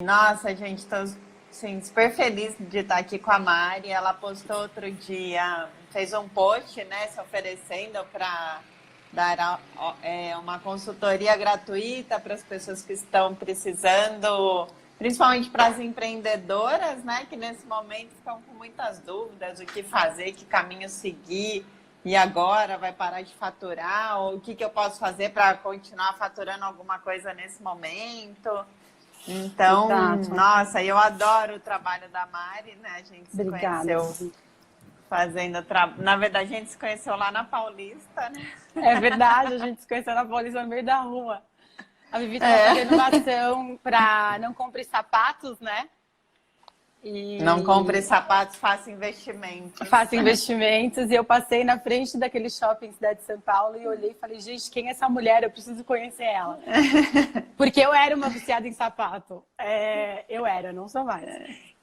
Nossa, gente, tô assim, super feliz de estar aqui com a Mari. Ela postou outro dia, fez um post, né, se oferecendo para dar uma consultoria gratuita para as pessoas que estão precisando, principalmente para as empreendedoras, né, que nesse momento estão com muitas dúvidas, o que fazer, que caminho seguir, e agora vai parar de faturar, ou o que eu posso fazer para continuar faturando alguma coisa nesse momento. Então, Exato. nossa, eu adoro o trabalho da Mari, né? A gente se Obrigada, conheceu Vivi. fazendo trabalho. Na verdade, a gente se conheceu lá na Paulista, né? É verdade, a gente se conheceu na Paulista no meio da rua. A Vivi estava É. fazendo uma ação para não compre sapatos, né? Não compre E sapatos, faça investimentos. faço investimentos. E eu passei na frente daquele shopping Cidade de São Paulo e olhei e falei, gente, quem é essa mulher? Eu preciso conhecer ela. Porque eu era uma viciada em sapato. Eu era, não sou mais.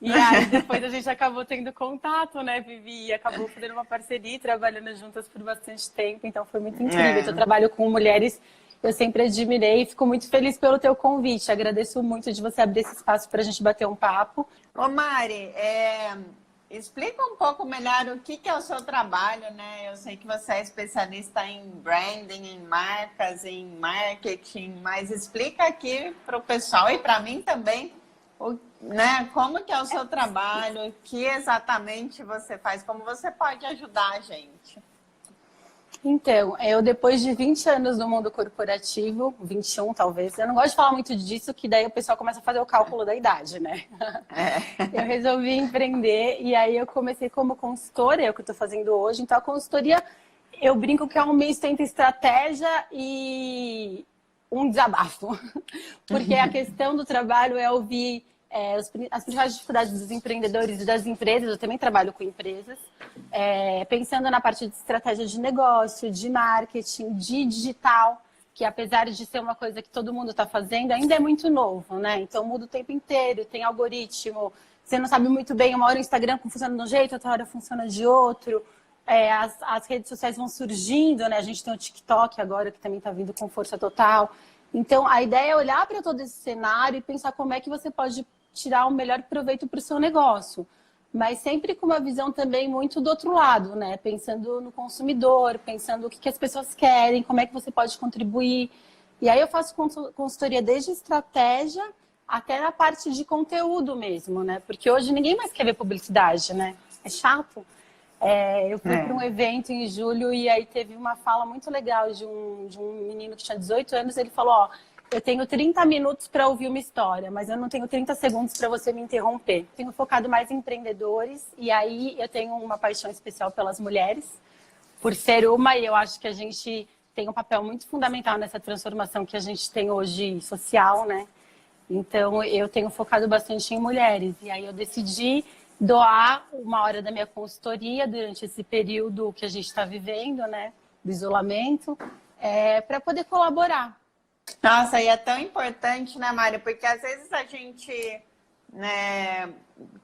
E aí depois a gente acabou tendo contato, né, Vivi? E acabou fazendo uma parceria e trabalhando juntas por bastante tempo. Então foi muito incrível. Eu trabalho com mulheres, eu sempre admirei e fico muito feliz pelo teu convite. Agradeço muito de você abrir esse espaço para a gente bater um papo. Ô Mari, explica um pouco melhor o que é o seu trabalho, né? Eu sei que você é especialista em branding, em marcas, em marketing, mas explica aqui para o pessoal e para mim também, né? Como que é o seu trabalho, o que exatamente você faz, como você pode ajudar a gente. Então, eu depois de 20 anos no mundo corporativo, 21 talvez, eu não gosto de falar muito disso, que daí o pessoal começa a fazer o cálculo da idade, né? Eu resolvi empreender e aí eu comecei como consultora, é o que eu estou fazendo hoje. Então, a consultoria, eu brinco que é um misto entre estratégia e um desabafo. Porque a questão do trabalho é ouvir as principais dificuldades dos empreendedores e das empresas. Eu também trabalho com empresas. Pensando na parte de estratégia de negócio, de marketing, de digital, que apesar de ser uma coisa que todo mundo está fazendo, ainda é muito novo, né? Então muda o tempo inteiro, tem algoritmo, você não sabe muito bem, uma hora o Instagram funciona de um jeito, outra hora funciona de outro. As redes sociais vão surgindo, né? A gente tem o TikTok agora, que também está vindo com força total. Então, a ideia é olhar para todo esse cenário e pensar como é que você pode tirar o melhor proveito para o seu negócio. Mas sempre com uma visão também muito do outro lado, né? Pensando no consumidor, pensando o que as pessoas querem, como é que você pode contribuir. E aí eu faço consultoria desde estratégia até na parte de conteúdo mesmo, né? Porque hoje ninguém mais quer ver publicidade, né? É chato. Eu fui para um evento em julho e aí teve uma fala muito legal de um menino que tinha 18 anos. Ele falou, ó, eu tenho 30 minutos para ouvir uma história, mas eu não tenho 30 segundos para você me interromper. Tenho focado mais em empreendedores e aí eu tenho uma paixão especial pelas mulheres, por ser uma, e eu acho que a gente tem um papel muito fundamental nessa transformação que a gente tem hoje social, né? Então, eu tenho focado bastante em mulheres. E aí eu decidi doar uma hora da minha consultoria durante esse período que a gente está vivendo, né? Do isolamento, para poder colaborar. Nossa, e é tão importante, né, Mário? Porque às vezes a gente, né,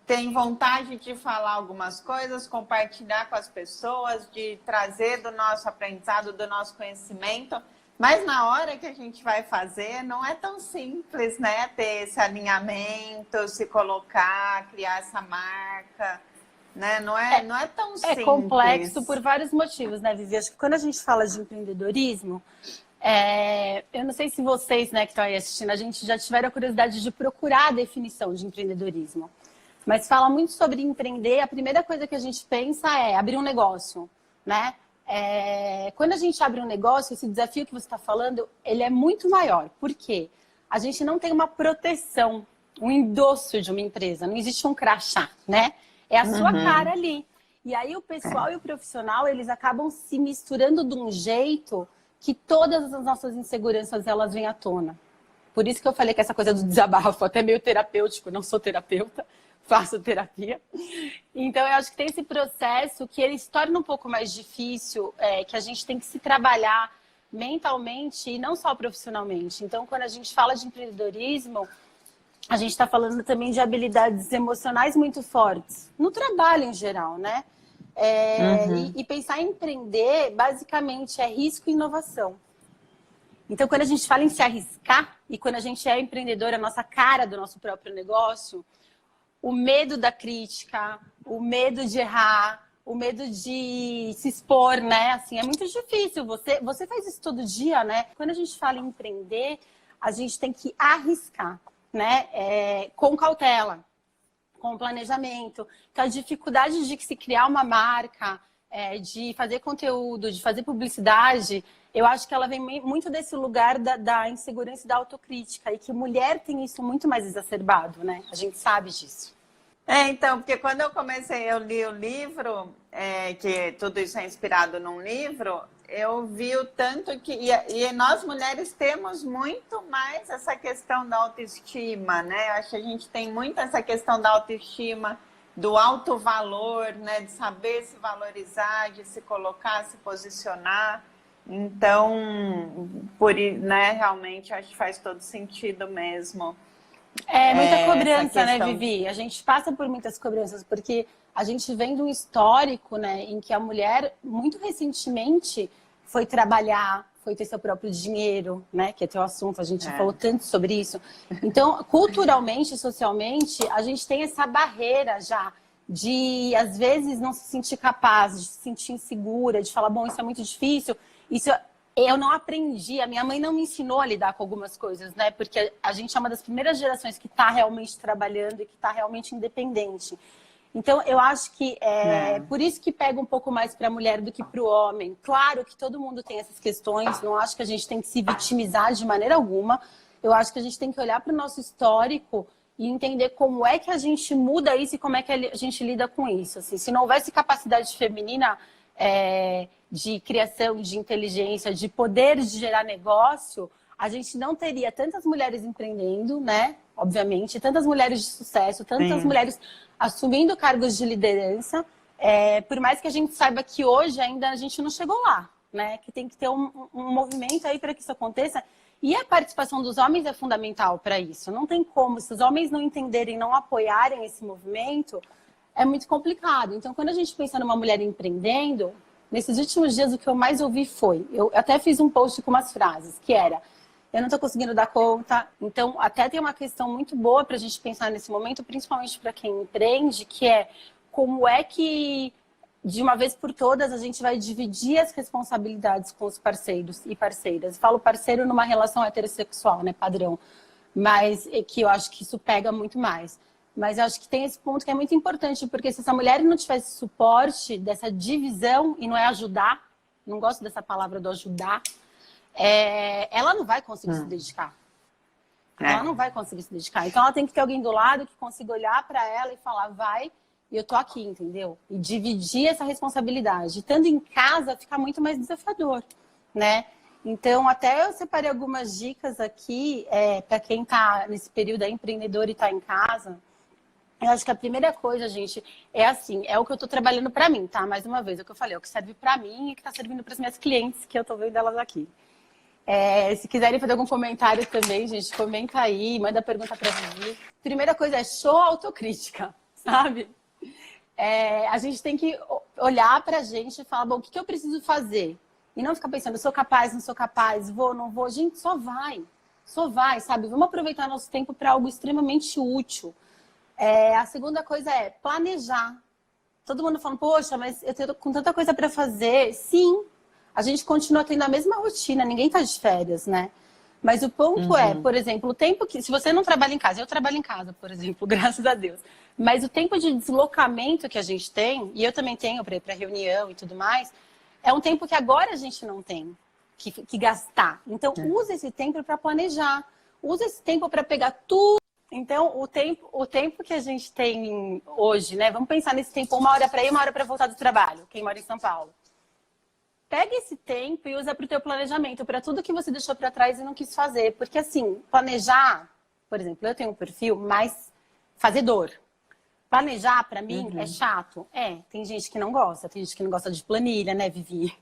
tem vontade de falar algumas coisas, compartilhar com as pessoas, de trazer do nosso aprendizado, do nosso conhecimento, mas na hora que a gente vai fazer, não é tão simples, né? Ter esse alinhamento, se colocar, criar essa marca, né? Não é tão simples. É complexo por vários motivos, né, Vivi? Acho que quando a gente fala de empreendedorismo, eu não sei se vocês, né, que estão aí assistindo, a gente já tiveram a curiosidade de procurar a definição de empreendedorismo. Mas fala muito sobre empreender, a primeira coisa que a gente pensa é abrir um negócio, né? Quando a gente abre um negócio, esse desafio que você está falando, ele é muito maior. Por quê? A gente não tem uma proteção, um endosso de uma empresa, não existe um crachá, né? É a sua cara ali. E aí o pessoal e o profissional, eles acabam se misturando de um jeito que todas as nossas inseguranças, elas vêm à tona. Por isso que eu falei que essa coisa do desabafo, até meio terapêutico, não sou terapeuta, faço terapia. Então, eu acho que tem esse processo que ele se torna um pouco mais difícil, que a gente tem que se trabalhar mentalmente e não só profissionalmente. Então, quando a gente fala de empreendedorismo, a gente está falando também de habilidades emocionais muito fortes, no trabalho em geral, né? E pensar em empreender, basicamente, é risco e inovação. Então, quando a gente fala em se arriscar e quando a gente é empreendedor, a nossa cara do nosso próprio negócio, o medo da crítica, o medo de errar, o medo de se expor, né? Assim, é muito difícil. Você faz isso todo dia, né? Quando a gente fala em empreender, a gente tem que arriscar, né? Com cautela, com planejamento. Então, a dificuldade de se criar uma marca, de fazer conteúdo, de fazer publicidade, eu acho que ela vem muito desse lugar da insegurança e da autocrítica. E que mulher tem isso muito mais exacerbado, né? A gente sabe disso. Então, porque quando eu comecei, eu li o livro, que tudo isso é inspirado num livro, eu vi o tanto que... E nós mulheres temos muito mais essa questão da autoestima, né? Eu acho que a gente tem muito essa questão da autoestima, do alto valor, né? De saber se valorizar, de se colocar, se posicionar. Então, né, realmente, acho que faz todo sentido mesmo. Muita cobrança, né, Vivi? A gente passa por muitas cobranças, porque a gente vem de um histórico, né, em que a mulher, muito recentemente, foi trabalhar, foi ter seu próprio dinheiro, né, que é teu assunto, a gente falou tanto sobre isso. Então, culturalmente, socialmente, a gente tem essa barreira já de, às vezes, não se sentir capaz, de se sentir insegura, de falar, bom, isso é muito difícil, isso... Eu não aprendi, a minha mãe não me ensinou a lidar com algumas coisas, né? Porque a gente é uma das primeiras gerações que está realmente trabalhando e que está realmente independente. Então, eu acho que por isso que pega um pouco mais para a mulher do que para o homem. Claro que todo mundo tem essas questões, não acho que a gente tem que se vitimizar de maneira alguma. Eu acho que a gente tem que olhar para o nosso histórico e entender como é que a gente muda isso e como é que a gente lida com isso. Assim, se não houvesse capacidade feminina... de criação, de inteligência, de poder de gerar negócio, a gente não teria tantas mulheres empreendendo, né? Obviamente, tantas mulheres de sucesso, tantas mulheres assumindo cargos de liderança, por mais que a gente saiba que hoje ainda a gente não chegou lá, né? Que tem que ter um movimento aí para que isso aconteça. E a participação dos homens é fundamental para isso. Não tem como, se os homens não entenderem, não apoiarem esse movimento, é muito complicado. Então, quando a gente pensa numa mulher empreendendo, nesses últimos dias o que eu mais ouvi foi... Eu até fiz um post com umas frases, que era... Eu não estou conseguindo dar conta. Então, até tem uma questão muito boa para a gente pensar nesse momento, principalmente para quem empreende, que é como é que, de uma vez por todas, a gente vai dividir as responsabilidades com os parceiros e parceiras. Falo parceiro numa relação heterossexual, né, padrão. Mas que eu acho que isso pega muito mais. Mas eu acho que tem esse ponto que é muito importante, porque se essa mulher não tivesse suporte dessa divisão, e não é ajudar, não gosto dessa palavra do ajudar, ela não vai conseguir se dedicar. Ela não vai conseguir se dedicar. Então ela tem que ter alguém do lado que consiga olhar para ela e falar, vai, e eu tô aqui, entendeu? E dividir essa responsabilidade. Estando em casa, fica muito mais desafiador, né? Então, até eu separei algumas dicas aqui para quem está nesse período empreendedor e está em casa. Eu acho que a primeira coisa, gente, é assim, é o que eu tô trabalhando para mim, tá? Mais uma vez, é o que eu falei, é o que serve para mim e que tá servindo para as minhas clientes, que eu tô vendo elas aqui. Se quiserem fazer algum comentário também, gente, comenta aí, manda pergunta para Vivi. Primeira coisa é show autocrítica, sabe? A gente tem que olhar pra gente e falar, bom, o que eu preciso fazer? E não ficar pensando, sou capaz, não sou capaz, vou, não vou. Gente, só vai, sabe? Vamos aproveitar nosso tempo para algo extremamente útil. A segunda coisa é planejar. Todo mundo falando, poxa, mas eu tenho com tanta coisa para fazer. Sim, a gente continua tendo a mesma rotina, ninguém está de férias, né? Mas o ponto é, por exemplo, o tempo que... Se você não trabalha em casa, eu trabalho em casa, por exemplo, graças a Deus. Mas o tempo de deslocamento que a gente tem, e eu também tenho para ir para reunião e tudo mais, é um tempo que agora a gente não tem que gastar. Então, use esse tempo para planejar. Use esse tempo para pegar tudo. Então, o tempo que a gente tem hoje, né? Vamos pensar nesse tempo, 1 hora para ir, 1 hora para voltar do trabalho, quem mora em São Paulo. Pega esse tempo e usa para o teu planejamento, para tudo que você deixou para trás e não quis fazer. Porque, assim, planejar, por exemplo, eu tenho um perfil mais fazedor. Planejar, para mim, é chato. Tem gente que não gosta. Tem gente que não gosta de planilha, né, Vivi?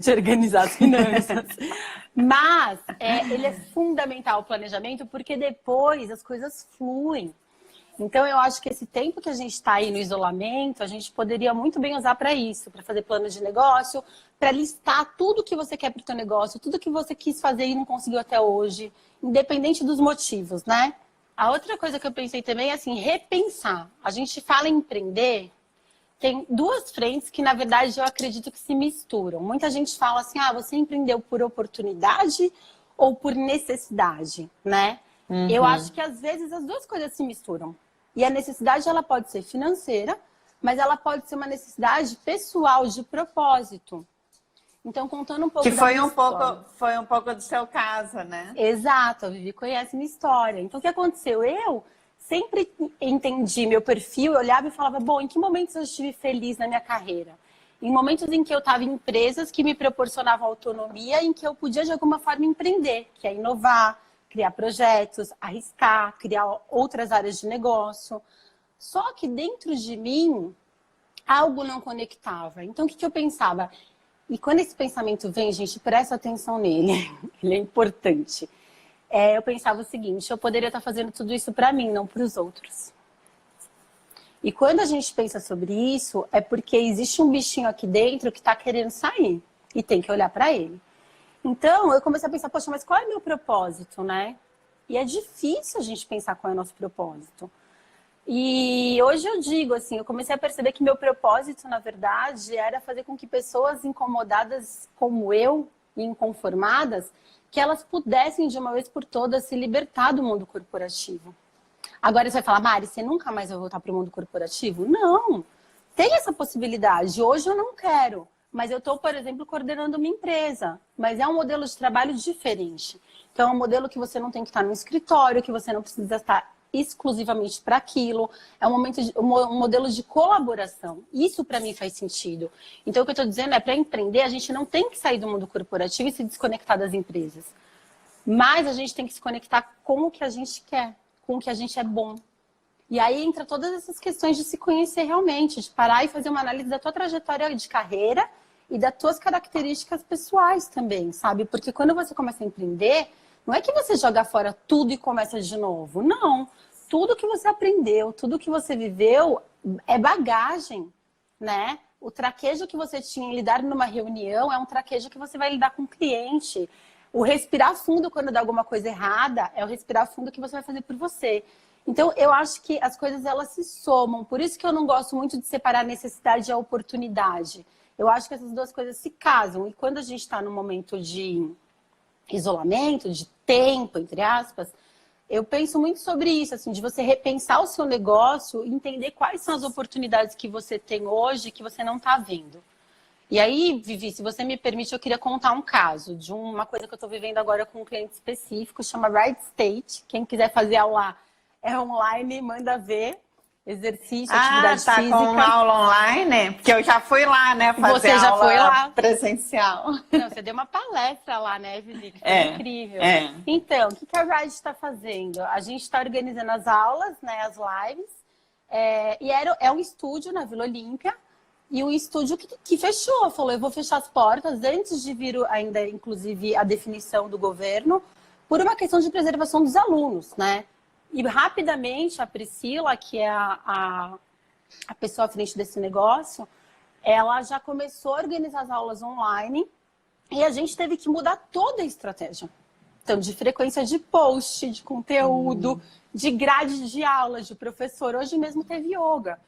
De organizar as finanças. Mas ele é fundamental o planejamento, porque depois as coisas fluem. Então, eu acho que esse tempo que a gente está aí no isolamento, a gente poderia muito bem usar para isso, para fazer planos de negócio, para listar tudo que você quer para o seu negócio, tudo que você quis fazer e não conseguiu até hoje, independente dos motivos, né? A outra coisa que eu pensei também é assim, repensar. A gente fala em empreender, tem duas frentes que, na verdade, eu acredito que se misturam. Muita gente fala assim, você empreendeu por oportunidade ou por necessidade, né? Eu acho que, às vezes, as duas coisas se misturam. E a necessidade, ela pode ser financeira, mas ela pode ser uma necessidade pessoal, de propósito. Então, contando um pouco Que da minha história. foi um pouco do seu caso, né? Exato, a Vivi conhece minha história. Então, o que aconteceu? Eu sempre entendi meu perfil, eu olhava e falava, bom, em que momentos eu estive feliz na minha carreira? Em momentos em que eu estava em empresas que me proporcionavam autonomia, em que eu podia, de alguma forma, empreender, que é inovar, criar projetos, arriscar, criar outras áreas de negócio. Só que dentro de mim, algo não conectava. Então, o que eu pensava? E quando esse pensamento vem, gente, presta atenção nele. Ele é importante. Eu pensava o seguinte, eu poderia estar fazendo tudo isso para mim, não para os outros. E quando a gente pensa sobre isso, é porque existe um bichinho aqui dentro que está querendo sair. E tem que olhar para ele. Então, eu comecei a pensar, poxa, mas qual é o meu propósito, né? E é difícil a gente pensar qual é o nosso propósito. E hoje eu digo, assim, eu comecei a perceber que meu propósito, na verdade, era fazer com que pessoas incomodadas como eu, e inconformadas, que elas pudessem, de uma vez por todas, se libertar do mundo corporativo. Agora você vai falar, Mari, você nunca mais vai voltar para o mundo corporativo? Não, tem essa possibilidade. Hoje eu não quero. Mas eu estou, por exemplo, coordenando uma empresa. Mas é um modelo de trabalho diferente. Então, é um modelo que você não tem que estar no escritório, que você não precisa estar exclusivamente para aquilo. É um modelo de colaboração. Isso, para mim, faz sentido. Então, o que eu estou dizendo é, para empreender, a gente não tem que sair do mundo corporativo e se desconectar das empresas. Mas a gente tem que se conectar com o que a gente quer, com o que a gente é bom. E aí entra todas essas questões de se conhecer realmente, de parar e fazer uma análise da tua trajetória de carreira e das tuas características pessoais também, sabe? Porque quando você começa a empreender, não é que você joga fora tudo e começa de novo. Não. Tudo que você aprendeu, tudo que você viveu é bagagem, né? O traquejo que você tinha em lidar numa reunião é um traquejo que você vai lidar com o cliente. O respirar fundo quando dá alguma coisa errada é o respirar fundo que você vai fazer por você. Então, eu acho que as coisas, elas se somam. Por isso que eu não gosto muito de separar a necessidade e a oportunidade. Eu acho que essas duas coisas se casam. E quando a gente está num momento de isolamento, de tempo, entre aspas, eu penso muito sobre isso, assim, de você repensar o seu negócio e entender quais são as oportunidades que você tem hoje que você não está vendo. E aí, Vivi, se você me permite, eu queria contar um caso de uma coisa que eu estou vivendo agora com um cliente específico, chama Right State. Quem quiser fazer aula é online, manda ver. Exercício, atividade tá física. com uma aula online? Porque eu já fui lá, né, fazer Você já aula foi lá? presencial. Não, você deu uma palestra lá, né, Vivi? Que foi incrível. Então, o que a Ride está fazendo? A gente está organizando as aulas, né, as lives. É um estúdio na Vila Olímpia. E um estúdio que fechou, falou, eu vou fechar as portas antes de vir ainda, inclusive, a definição do governo, por uma questão de preservação dos alunos, né? E rapidamente a Priscila, que é a pessoa à frente desse negócio, ela já começou a organizar as aulas online e a gente teve que mudar toda a estratégia. Então, de frequência de post, de conteúdo, de grade de aula, de professor. Hoje mesmo teve yoga.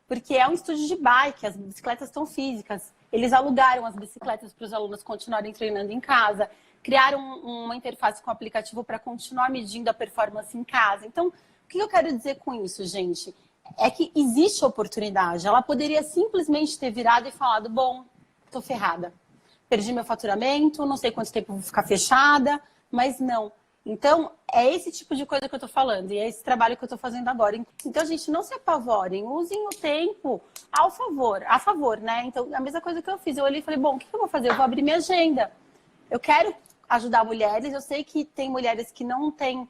Porque é um estúdio de bike, as bicicletas estão físicas. Eles alugaram as bicicletas para os alunos continuarem treinando em casa. Criaram uma interface com o aplicativo para continuar medindo a performance em casa. Então, o que eu quero dizer com isso, gente? É que existe oportunidade. Ela poderia simplesmente ter virado e falado, bom, estou ferrada. Perdi meu faturamento, não sei quanto tempo vou ficar fechada, mas não. Então, é esse tipo de coisa que eu estou falando. E é esse trabalho que eu estou fazendo agora. Então, gente, não se apavorem. Usem o tempo a favor, né? Então, a mesma coisa que eu fiz. Eu olhei e falei, bom, o que eu vou fazer? Eu vou abrir minha agenda. Eu quero ajudar mulheres. Eu sei que tem mulheres que não têm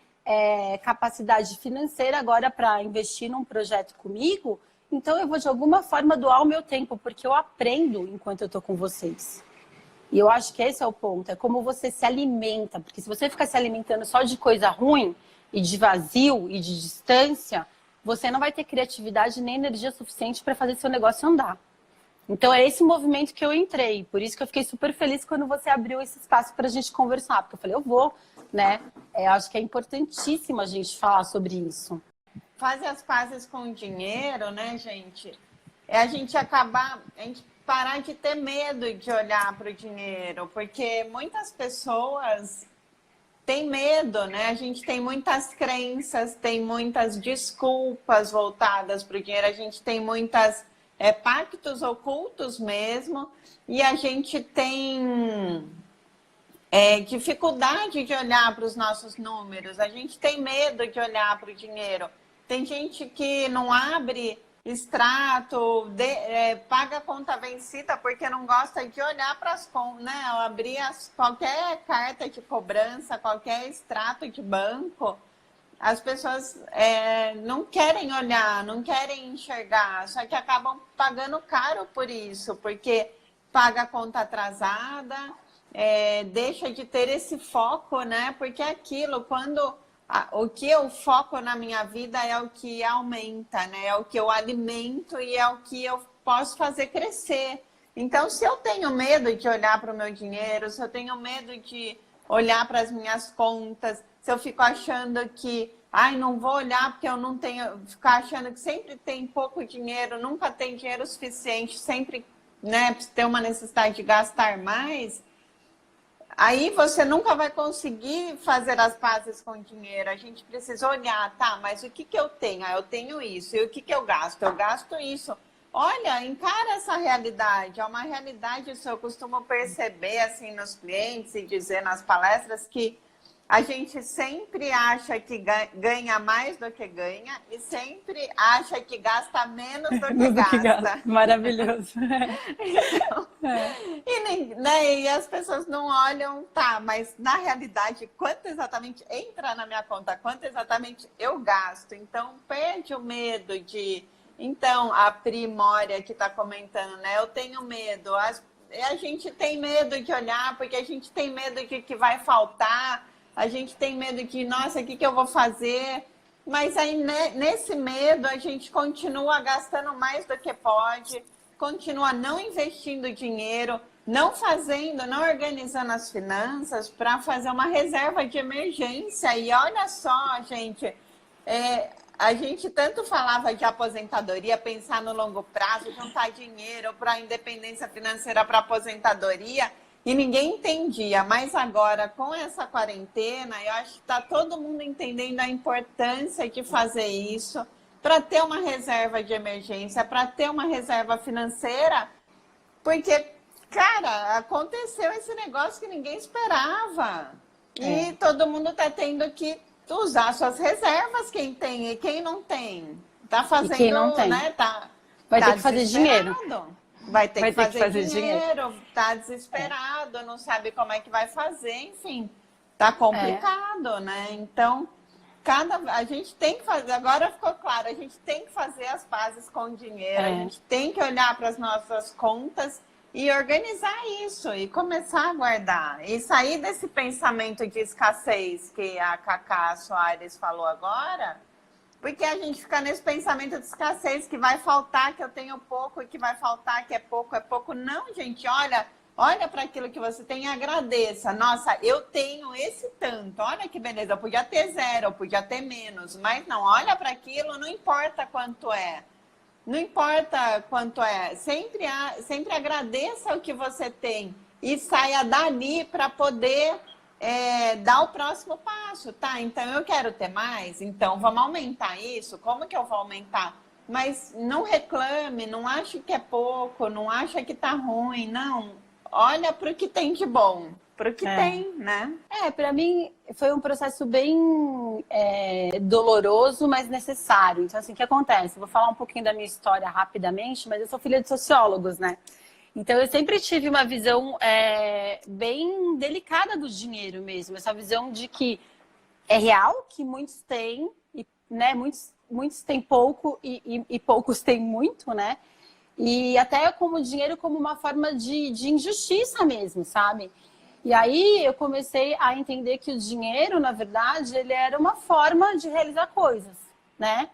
capacidade financeira agora para investir num projeto comigo. Então, eu vou, de alguma forma, doar o meu tempo. Porque eu aprendo enquanto eu estou com vocês. E eu acho que esse é o ponto, é como você se alimenta. Porque se você ficar se alimentando só de coisa ruim, e de vazio, e de distância, você não vai ter criatividade nem energia suficiente para fazer seu negócio andar. Então, é esse movimento que eu entrei. Por isso que eu fiquei super feliz quando você abriu esse espaço para a gente conversar. Porque eu falei, eu vou, né? Acho que é importantíssimo a gente falar sobre isso. Fazer as pazes com o dinheiro, né, gente? É a gente acabar, a gente parar de ter medo de olhar para o dinheiro. Porque muitas pessoas têm medo, né? A gente tem muitas crenças, tem muitas desculpas voltadas para o dinheiro. A gente tem muitas... pactos ocultos mesmo, e a gente tem dificuldade de olhar para os nossos números, a gente tem medo de olhar para o dinheiro. Tem gente que não abre extrato, paga conta vencida porque não gosta de olhar para as contas, né? Abrir qualquer carta de cobrança, qualquer extrato de banco. As pessoas não querem olhar, não querem enxergar, só que acabam pagando caro por isso, porque paga a conta atrasada, deixa de ter esse foco, né? Porque aquilo, o que eu foco na minha vida é o que aumenta, né? É o que eu alimento e é o que eu posso fazer crescer. Então, se eu tenho medo de olhar para o meu dinheiro, se eu tenho medo de olhar para as minhas contas, se eu fico achando que, não vou olhar porque eu não tenho, ficar achando que sempre tem pouco dinheiro, nunca tem dinheiro suficiente, sempre, né, tem uma necessidade de gastar mais, aí você nunca vai conseguir fazer as pazes com o dinheiro. A gente precisa olhar, tá, mas o que eu tenho? Eu tenho isso. E o que eu gasto? Eu gasto isso. Olha, encara essa realidade. É uma realidade, isso eu costumo perceber assim nos clientes e dizer nas palestras que a gente sempre acha que ganha mais do que ganha e sempre acha que gasta menos do que gasta. Maravilhoso. Então, e as pessoas não olham, tá, mas na realidade, quanto exatamente entra na minha conta, quanto exatamente eu gasto. Então, perde o medo de... Então, a Primória que está comentando, né? Eu tenho medo. A gente tem medo de olhar, porque a gente tem medo de que vai faltar. A gente tem medo de, nossa, o que eu vou fazer? Mas aí, nesse medo, a gente continua gastando mais do que pode, continua não investindo dinheiro, não organizando as finanças para fazer uma reserva de emergência. E olha só, gente, a gente tanto falava de aposentadoria, pensar no longo prazo, juntar dinheiro para a independência financeira para aposentadoria, e ninguém entendia. Mas agora, com essa quarentena, eu acho que está todo mundo entendendo a importância de fazer isso para ter uma reserva de emergência, para ter uma reserva financeira, porque, cara, aconteceu esse negócio que ninguém esperava. E todo mundo está tendo que usar suas reservas, quem tem e quem não tem. Tá fazendo, e quem não tem, né? Vai ter que fazer dinheiro. Vai ter que fazer dinheiro, tá desesperado, não sabe como é que vai fazer, enfim, tá complicado, né? Então, a gente tem que fazer, agora ficou claro, a gente tem que fazer as pazes com o dinheiro, a gente tem que olhar para as nossas contas e organizar isso, e começar a guardar. E sair desse pensamento de escassez que a Cacá Soares falou agora, porque a gente fica nesse pensamento de escassez, que vai faltar, que eu tenho pouco, e que vai faltar, que é pouco, é pouco. Não, gente, olha para aquilo que você tem e agradeça. Nossa, eu tenho esse tanto, olha que beleza, eu podia ter zero, eu podia ter menos, mas não, olha para aquilo, não importa quanto é. Não importa quanto é, sempre agradeça o que você tem e saia dali para poder dar o próximo passo, tá? Então, eu quero ter mais, então vamos aumentar isso, como que eu vou aumentar? Mas não reclame, não ache que é pouco, não acha que tá ruim, não. Olha para o que tem de bom, para o que tem, né? Para mim foi um processo bem doloroso, mas necessário. Então, assim, o que acontece? Vou falar um pouquinho da minha história rapidamente, mas eu sou filha de sociólogos, né? Então, eu sempre tive uma visão bem delicada do dinheiro mesmo. Essa visão de que é real, que muitos têm, e, né, muitos têm pouco e poucos têm muito, né? E até como dinheiro como uma forma de injustiça mesmo, sabe? E aí eu comecei a entender que o dinheiro, na verdade, ele era uma forma de realizar coisas, né?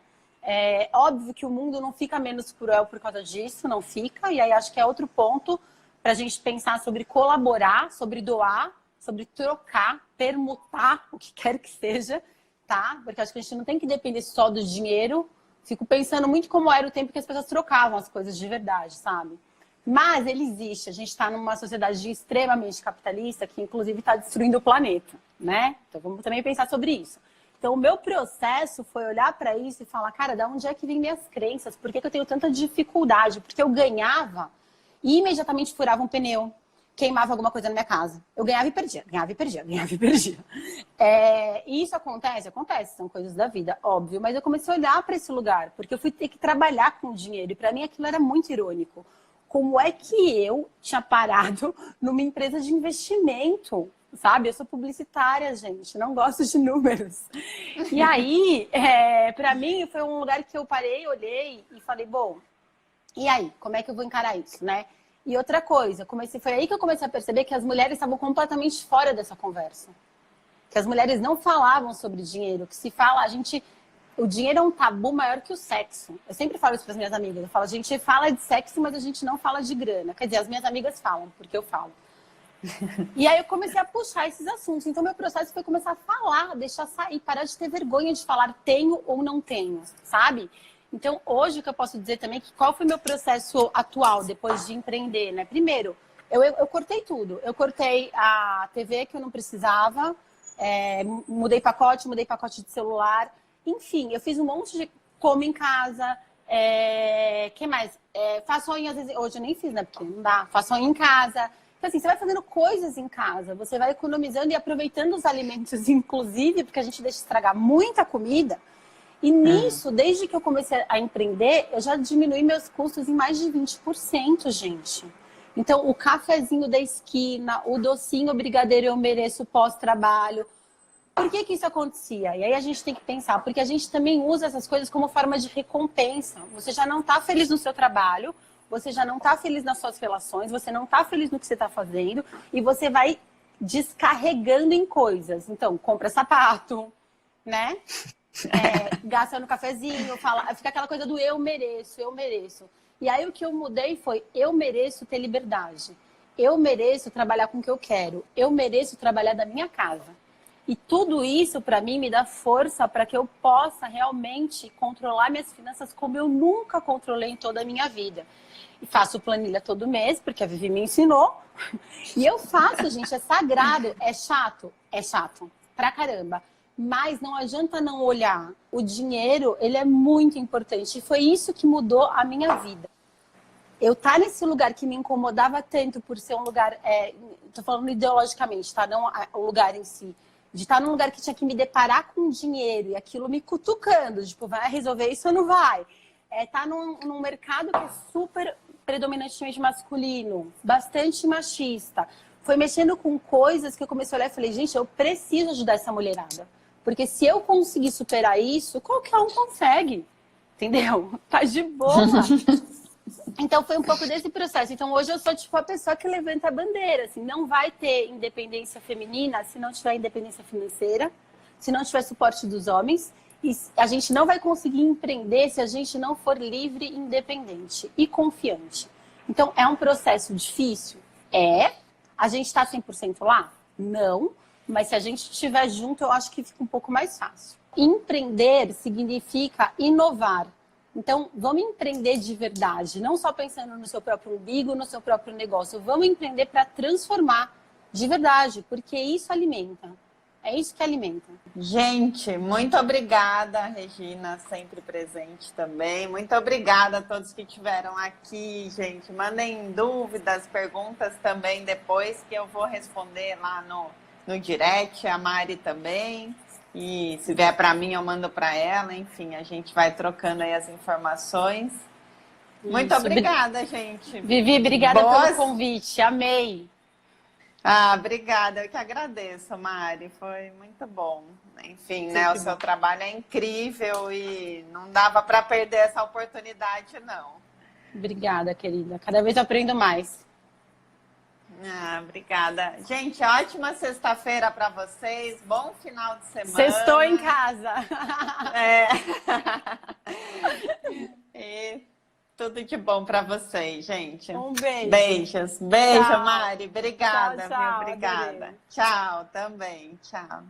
É óbvio que o mundo não fica menos cruel por causa disso, não fica. E aí acho que é outro ponto para a gente pensar sobre colaborar, sobre doar, sobre trocar, permutar, o que quer que seja, tá? Porque acho que a gente não tem que depender só do dinheiro. Fico pensando muito como era o tempo que as pessoas trocavam as coisas de verdade, sabe? Mas ele existe. A gente está numa sociedade extremamente capitalista que, inclusive, está destruindo o planeta, né? Então, vamos também pensar sobre isso. Então, o meu processo foi olhar para isso e falar, cara, da onde é que vêm minhas crenças? Por que que eu tenho tanta dificuldade? Porque eu ganhava e imediatamente furava um pneu, queimava alguma coisa na minha casa. Eu ganhava e perdia, ganhava e perdia, ganhava e perdia. E isso acontece? Acontece, são coisas da vida, óbvio. Mas eu comecei a olhar para esse lugar, porque eu fui ter que trabalhar com dinheiro. E para mim aquilo era muito irônico. Como é que eu tinha parado numa empresa de investimento? Sabe? Eu sou publicitária, gente, não gosto de números. E aí, para mim, foi um lugar que eu parei, olhei e falei, bom, e aí? Como é que eu vou encarar isso, né? E outra coisa, foi aí que eu comecei a perceber que as mulheres estavam completamente fora dessa conversa. Que as mulheres não falavam sobre dinheiro, que se fala, o dinheiro é um tabu maior que o sexo. Eu sempre falo isso para as minhas amigas. Eu falo, a gente fala de sexo, mas a gente não fala de grana. Quer dizer, as minhas amigas falam, porque eu falo. E aí eu comecei a puxar esses assuntos. Então, meu processo foi começar a falar, deixar sair, parar de ter vergonha de falar tenho ou não tenho, sabe? Então, hoje o que eu posso dizer também é que qual foi o meu processo atual, depois de empreender, né? Primeiro, eu cortei tudo. Eu cortei a TV que eu não precisava, mudei pacote de celular. Enfim, eu fiz um monte de como em casa. Que mais? Faço unha, às vezes, hoje eu nem fiz, né? Porque não dá. Faço unha em casa. Então, assim, você vai fazendo coisas em casa. Você vai economizando e aproveitando os alimentos, inclusive, porque a gente deixa estragar muita comida. E nisso, desde que eu comecei a empreender, eu já diminui meus custos em mais de 20%, gente. Então, o cafezinho da esquina, o docinho brigadeiro eu mereço pós-trabalho. Por que que isso acontecia? E aí a gente tem que pensar, porque a gente também usa essas coisas como forma de recompensa. Você já não está feliz no seu trabalho, você já não está feliz nas suas relações, você não está feliz no que você está fazendo, e você vai descarregando em coisas. Então, compra sapato, né? Gasta no cafezinho, fica aquela coisa do eu mereço, eu mereço. E aí o que eu mudei foi, eu mereço ter liberdade. Eu mereço trabalhar com o que eu quero. Eu mereço trabalhar da minha casa. E tudo isso, para mim, me dá força para que eu possa realmente controlar minhas finanças como eu nunca controlei em toda a minha vida. E faço planilha todo mês, porque a Vivi me ensinou. E eu faço, gente, é sagrado. É chato pra caramba. Mas não adianta não olhar. O dinheiro, ele é muito importante. E foi isso que mudou a minha vida. Eu estar nesse lugar que me incomodava tanto por ser um lugar... Tô falando ideologicamente, tá? Não o lugar em si. De estar num lugar que tinha que me deparar com dinheiro e aquilo me cutucando. Tipo, vai resolver isso ou não vai? Tá num mercado que é super predominantemente masculino. Bastante machista. Foi mexendo com coisas que eu comecei a olhar e falei, gente, eu preciso ajudar essa mulherada. Porque se eu conseguir superar isso, qualquer um consegue. Entendeu? Tá de boa. Então foi um pouco desse processo. Então hoje eu sou tipo a pessoa que levanta a bandeira. Assim, não vai ter independência feminina se não tiver independência financeira, se não tiver suporte dos homens. E a gente não vai conseguir empreender se a gente não for livre, independente e confiante. Então é um processo difícil? A gente está 100% lá? Não. Mas se a gente estiver junto, eu acho que fica um pouco mais fácil. Empreender significa inovar. Então, vamos empreender de verdade. Não só pensando no seu próprio umbigo, no seu próprio negócio. Vamos empreender para transformar de verdade, porque isso alimenta. É isso que alimenta. Gente, muito obrigada, Regina, sempre presente também. Muito obrigada a todos que estiveram aqui, gente. Mandem dúvidas, perguntas também depois, que eu vou responder lá no direct, a Mari também. E se vier para mim, eu mando para ela. Enfim, a gente vai trocando aí as informações. Muito obrigada, gente. Vivi, obrigada pelo convite. Amei. Obrigada. Eu que agradeço, Mari. Foi muito bom. Enfim, né? O seu trabalho é incrível e não dava para perder essa oportunidade, não. Obrigada, querida. Cada vez eu aprendo mais. Obrigada. Gente, ótima sexta-feira para vocês. Bom final de semana. Sextou em casa. tudo de bom para vocês, gente. Um beijo. Beijos. Beijo, Tchau. Mari. Obrigada, Tchau, tchau, viu? Obrigada. adorei. Tchau, também. Tchau.